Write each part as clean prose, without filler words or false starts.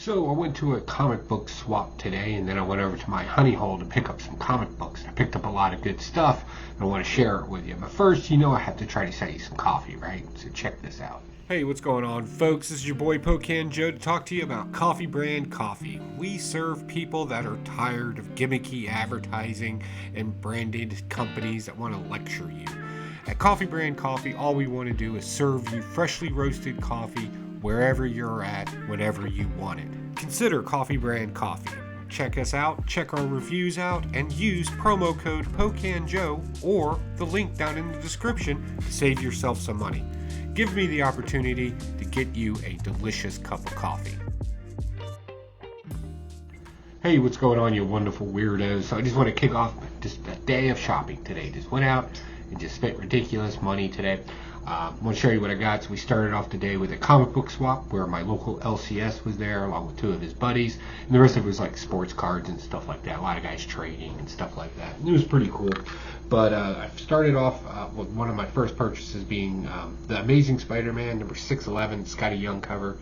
So I went to a comic book swap today, and then I went over to my honey hole to pick up some comic books. I picked up a lot of good stuff, and I want to share it with you. But first, I have to try to sell you some coffee, right? So check this out. Hey, what's going on, folks? This is your boy Pocan Joe to talk to you about Coffee Brand Coffee. We serve people that are tired of gimmicky advertising and branded companies that want to lecture you. At Coffee Brand Coffee, all we want to do is serve you freshly roasted coffee wherever you're at, whenever you want it. Consider Coffee Brand Coffee. Check us out, check our reviews out, and use promo code POCANJOE or the link down in the description to save yourself some money. Give me the opportunity to get you a delicious cup of coffee. Hey, what's going on, you wonderful weirdos? So I just want to kick off just a day of shopping today. Just went out and just spent ridiculous money today. I want to show you what I got. So we started off the day with a comic book swap where my local LCS was there along with two of his buddies, and the rest of it was like sports cards and stuff like that. A lot of guys trading and stuff like that. And it was pretty cool. But I started off with one of my first purchases being the Amazing Spider-Man number 611. It's got a young cover.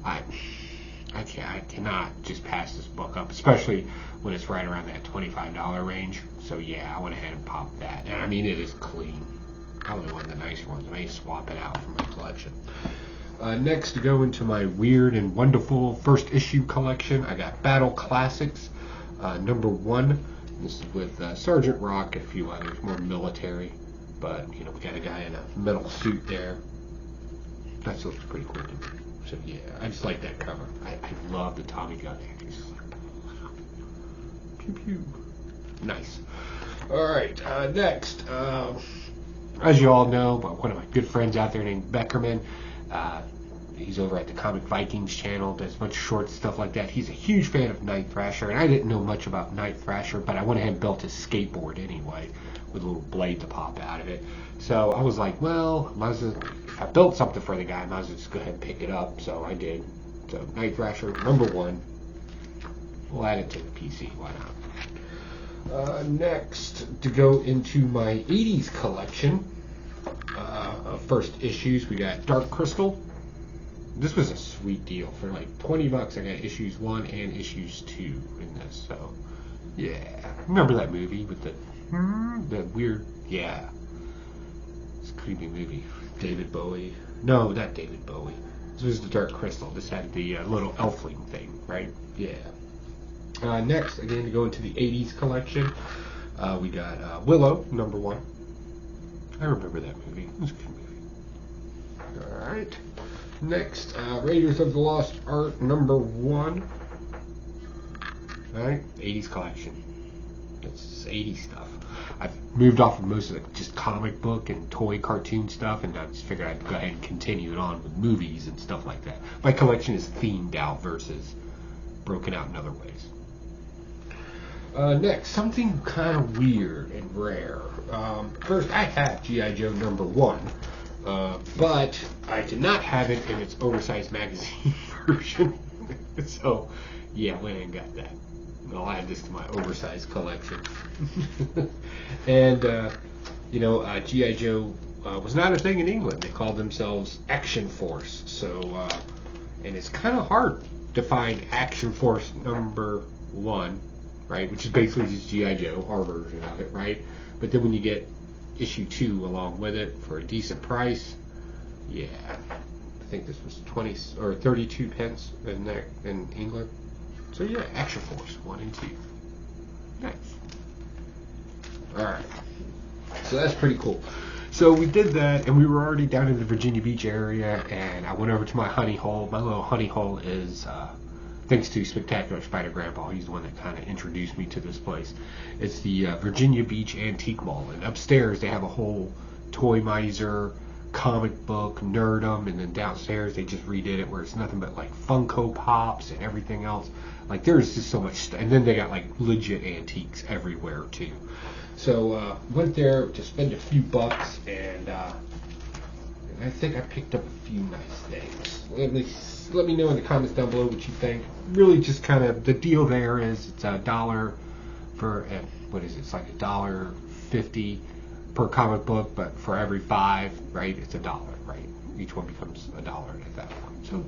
I cannot just pass this book up, especially when it's right around that $25 range. So yeah, I went ahead and popped that. And I mean, it is clean. Probably one of the nicer ones. I may swap it out from my collection. Next, to go into my weird and wonderful first issue collection, I got Battle Classics, number 1. This is with Sergeant Rock and a few others, more military. But, we got a guy in a metal suit there. That looks pretty cool to me. So, yeah, I just like that cover. I love the Tommy gun action. It's just like, pew pew. Nice. Alright, next. As you all know, one of my good friends out there named Beckerman, he's over at the Comic Vikings channel, does a bunch of short stuff like that. He's a huge fan of Night Thrasher, and I didn't know much about Night Thrasher, but I went ahead and built his skateboard anyway, with a little blade to pop out of it. So I was like, well, if I built something for the guy, I might as well just go ahead and pick it up. So I did. So Night Thrasher, number 1. We'll add it to the PC, why not? Next, to go into my 80s collection of first issues, we got Dark Crystal. This was a sweet deal. For like $20, I got issues 1 and issues 2 in this. So, yeah. Remember that movie with the weird, yeah. It's a creepy movie. David Bowie. No, not David Bowie. This was the Dark Crystal. This had the little elfling thing, right? Yeah. Next, again, to go into the 80s collection, we got Willow, number 1. I remember that movie. It was a good movie. Alright. Next, Raiders of the Lost Ark, number 1. Alright, 80s collection. That's 80s stuff. I've moved off of most of the just comic book and toy cartoon stuff, and I just figured I'd go ahead and continue it on with movies and stuff like that. My collection is themed out versus broken out in other ways. Next, something kind of weird and rare. First, I have G.I. Joe number 1, but I did not have it in its oversized magazine version. So, yeah, went and got that. I'll add this to my oversized collection. And, G.I. Joe was not a thing in England. They called themselves Action Force. So, and it's kind of hard to find Action Force number 1. Right, which is basically just G.I. Joe, our version of it, right? But then when you get issue 2 along with it for a decent price, yeah, I think this was 20 or 32 pence in England. So yeah, Action Force 1 and 2. Nice. Alright, so that's pretty cool. So we did that, and we were already down in the Virginia Beach area, and I went over to my honey hole. My little honey hole is thanks to Spectacular Spider Grandpa. He's the one that kind of introduced me to this place. It's the Virginia Beach Antique Mall, and upstairs they have a whole Toy Miser, comic book, Nerdum, and then downstairs they just redid it where it's nothing but like Funko Pops and everything else. Like there's just so much stuff, and then they got like legit antiques everywhere too. So went there to spend a few bucks, and I think I picked up a few nice things. Let me know in the comments down below what you think. Really, just kind of the deal there is it's $1 for what is it? It's like $1.50 per comic book, but for every 5, right? It's $1, right? Each one becomes $1 at that point. So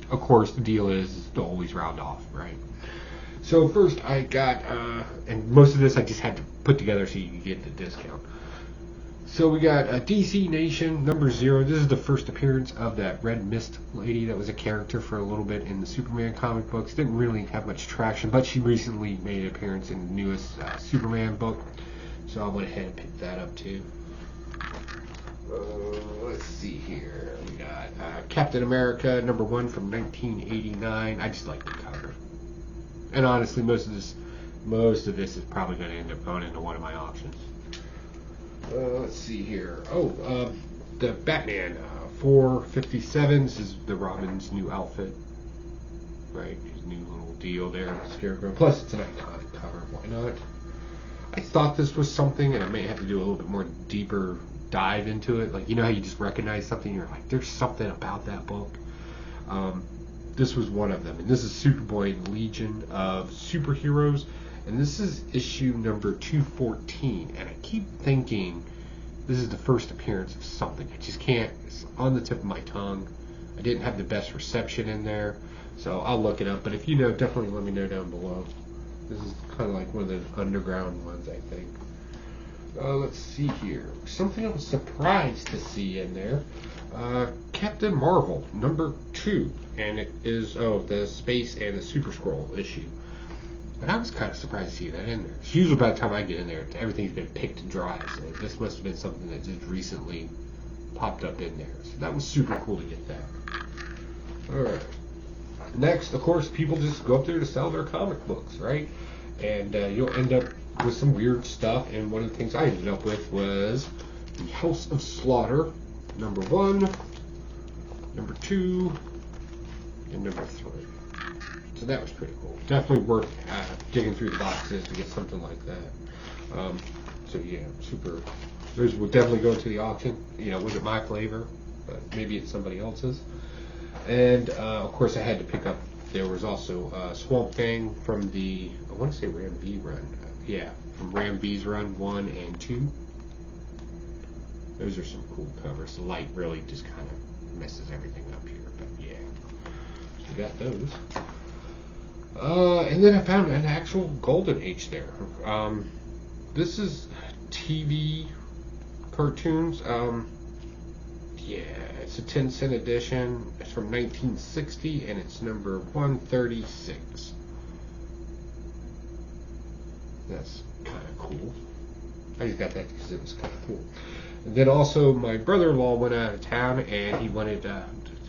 of course, the deal is to always round off, right? So first I got, and most of this I just had to put together so you can get the discount. So we got DC Nation #0. This is the first appearance of that Red Mist lady that was a character for a little bit in the Superman comic books. Didn't really have much traction, but she recently made an appearance in the newest Superman book. So I went ahead and picked that up too. Let's see here. We got Captain America #1 from 1989. I just like the cover. And honestly, most of this is probably going to end up going into one of my auctions. Let's see here. The Batman 457. This is the Robin's new outfit, right? His new little deal there, Scarecrow. Plus, it's an iconic cover. Why not? I thought this was something, and I may have to do a little bit more deeper dive into it. Like, you know how you just recognize something, you're like, there's something about that book. This was one of them, and this is Superboy Legion of Superheroes. And this is issue number 214, and I keep thinking this is the first appearance of something. I just can't, it's on the tip of my tongue. I didn't have the best reception in there, so I'll look it up. But if you know, definitely let me know down below. This is kind of like one of the underground ones, I think. Let's see here. Something I was surprised to see in there. Captain Marvel, #2, and it is, the Space and the Super Scroll issue. But I was kind of surprised to see that in there. It's usually by the time I get in there, everything's been picked dry. So this must have been something that just recently popped up in there. So that was super cool to get that. Alright. Next, of course, people just go up there to sell their comic books, right? And you'll end up with some weird stuff. And one of the things I ended up with was the House of Slaughter, #1, #2, and #3. So that was pretty cool. Definitely worth digging through the boxes to get something like that. So yeah, super. Those will definitely go into the auction. You know, wasn't my flavor, but maybe it's somebody else's. And of course, I had to pick up. There was also Swamp Thing from the, I want to say Ram V run. Yeah, from Ram V's run 1 and 2. Those are some cool covers. The light really just kind of messes everything up here, but yeah. So we got those. And then I found an actual Golden Age there. This is TV cartoons. Yeah, it's a 10-cent edition. It's from 1960, and it's number 136. That's kind of cool. I just got that because it was kind of cool. And then also, my brother-in-law went out of town, and he wanted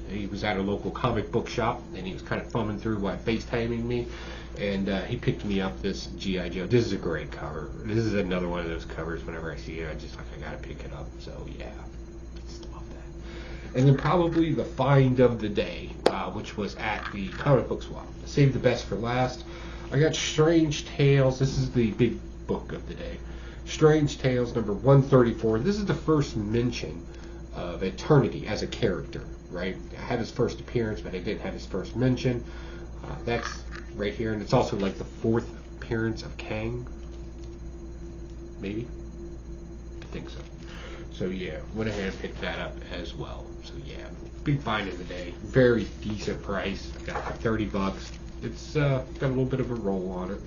he was at a local comic book shop, and he was kind of thumbing through FaceTiming me, and he picked me up this G.I. Joe. This is a great cover. This is another one of those covers. Whenever I see it, I gotta pick it up. So yeah, I just love that. And then probably the find of the day, which was at the comic book swap. Saved the best for last. I got Strange Tales. This is the big book of the day. Strange Tales number 134. This is the first mention of Eternity as a character, right? I had his first appearance, but I didn't have his first mention. That's right here, and it's also like the 4th appearance of Kang. Maybe? I think so. So yeah, went ahead and picked that up as well. So yeah, big find of the day. Very decent price. I got it for 30 bucks. It's got a little bit of a roll on it,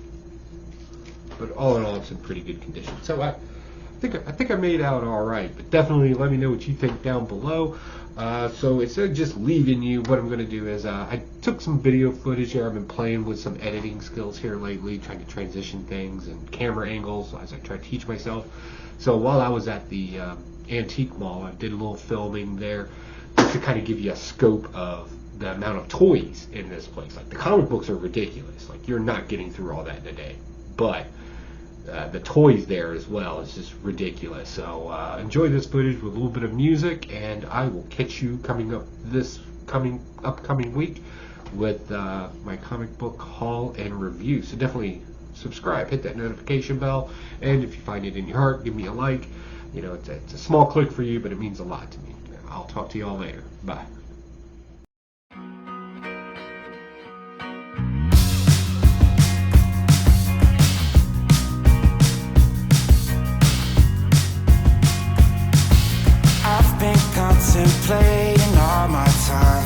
but all in all, it's in pretty good condition. So I think I made out all right. But definitely let me know what you think down below. So instead of just leaving you, what I'm going to do is I took some video footage here. I've been playing with some editing skills here lately, trying to transition things and camera angles as I try to teach myself. So while I was at the Antique Mall, I did a little filming there just to kind of give you a scope of the amount of toys in this place. Like, the comic books are ridiculous. Like, you're not getting through all that in a day. But the toys there as well is just ridiculous. So enjoy this footage with a little bit of music, and I will catch you coming up this upcoming week with my comic book haul and review. So definitely subscribe, hit that notification bell, and if you find it in your heart, give me a like. You know, it's a small click for you, but it means a lot to me. I'll talk to you all later. Bye. Contemplating all my time,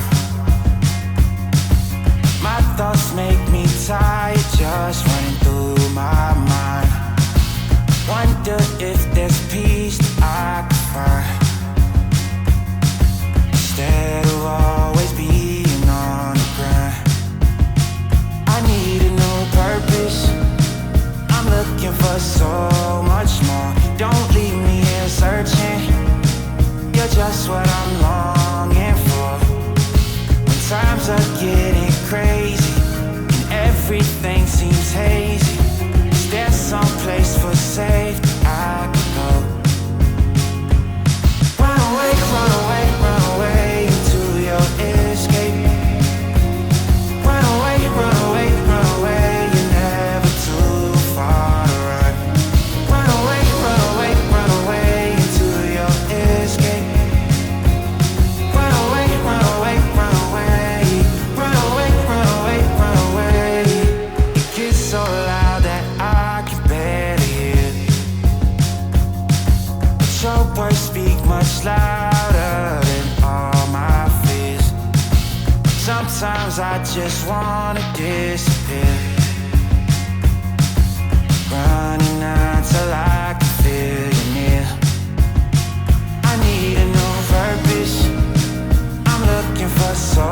fire just running through my mind. Wonder if there's peace that I could find, instead of always being on the grind. I need a new purpose, I'm looking for so much more. Don't leave me here searching, you're just what I'm longing for. When times are getting crazy and everything seems hazy, is there some place for safety I could go? Run away, run away, run away into your escape. Run away, run away, run away, you're never too far to run. Run away, run away, run away into your escape. Run away, run away, run away. Run away, run away, run away. It gets so loud that I can barely hear, but your words speak much louder than all my fears. Sometimes I just wanna disappear, running until I can feel you near. I need a new purpose, I'm looking for so